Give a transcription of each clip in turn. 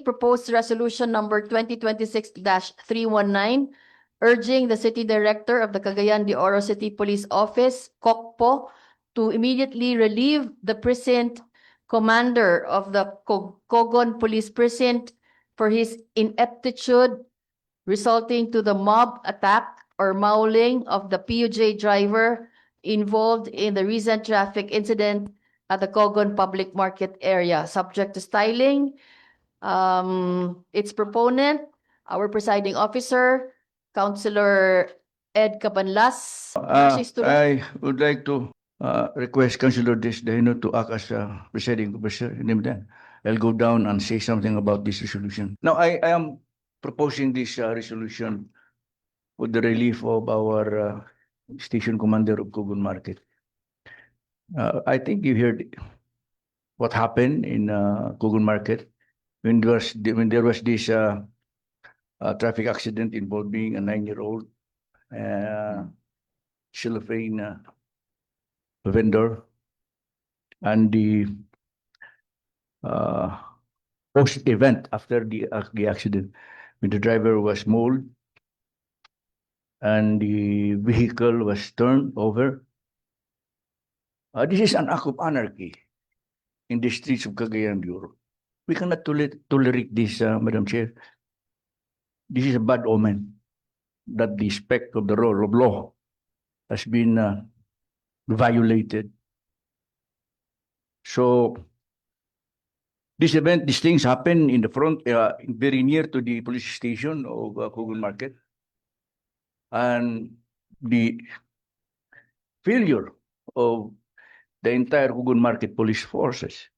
Proposed resolution number 2026-319, urging the city director of the Cagayan de Oro City Police Office, COCPO, to immediately relieve the precinct commander of the Cogon Police Precinct for his ineptitude resulting to the mob attack or mauling of the PUJ driver involved in the recent traffic incident at the Cogon Public Market area, subject to styling. Its proponent, our presiding officer, Councilor Ed Cabanlas. I would like to request Councilor Desdaino to act as a presiding officer. And then I'll go down and say something about this resolution. Now, I am proposing this resolution with the relief of our station commander of Cogon Market. I think you heard what happened in Cogon Market when there was this traffic accident involving a 9-year-old cellophane vendor, and the post-event after the accident, when the driver was mauled and the vehicle was turned over. This is an act of anarchy in the streets of Cagayan de Oro. We cannot tolerate this, Madam Chair. This is a bad omen that the respect of the rule of law has been violated. So, these things happen in the front, very near to the police station of Cogon Market. And the failure of the entire Cogon Market police forces,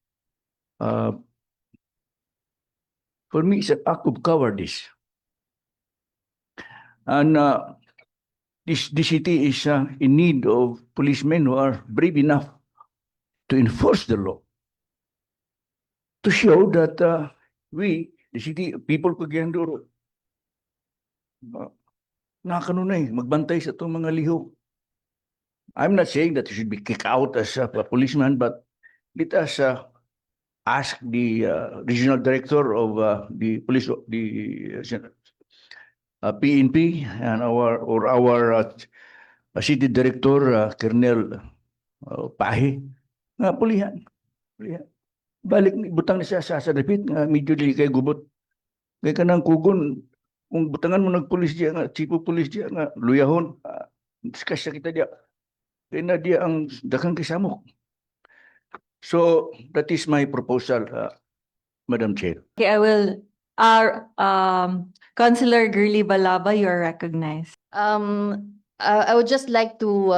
for me, it's an act of cowardice. And this city is in need of policemen who are brave enough to enforce the law, to show that we, the city people of Cagayan de Oro, nakakanunay, magbantay sa itong mga liho. I'm not saying that you should be kicked out as a policeman, but let us ask the regional director of the police, the PNP, and our city director, Colonel Pahi, nga pulihan. Balik, butang na siya sa dapit, medyo dili kay gubot. Kaya ka ng Cogon, kung butangan mo nagpulis diya nga, chief of police diya nga, luyahon, discuss kita diya. Kaya na diya ang dakang kisamok. So, that is my proposal, Madam Chair. Okay, I will, Councilor Girly Balaba, you are recognized. I would just like to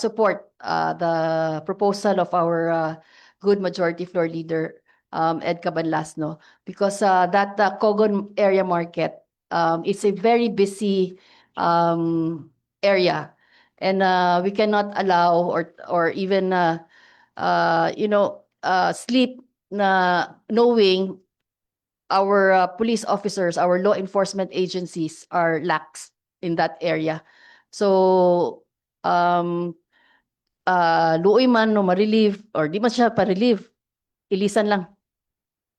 support the proposal of our good majority floor leader, Ed Cabanlas, because that Cogon area market is a very busy area, and we cannot allow or even sleep knowing our police officers, our law enforcement agencies are lax in that area. So, luoy man no ma-relieve or di man siya pa-relieve, ilisan lang.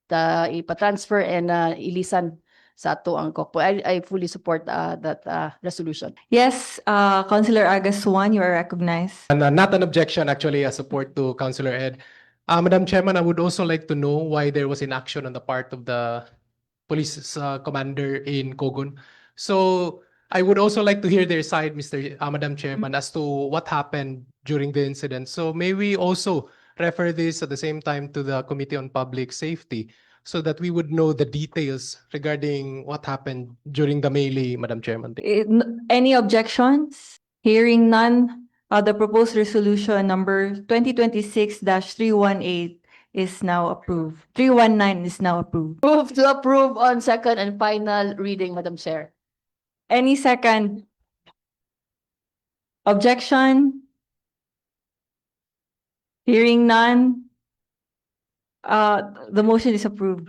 Ipa-transfer and ilisan sa ato ang COCPO. I fully support that resolution. Yes, Councilor Agaswan, you are recognized. And not an objection, actually, a support to Councilor Ed. Madam Chairman, I would also like to know why there was inaction on the part of the police commander in Cogon. So I would also like to hear their side, Madam Chairman, as to what happened during the incident. So may we also refer this at the same time to the Committee on Public Safety so that we would know the details regarding what happened during the melee, Madam Chairman. Any objections? Hearing none, the proposed resolution number 2026-318 is now approved. 319 is now approved. Move to approve on second and final reading, Madam Chair. Any second objection? Hearing none, the motion is approved.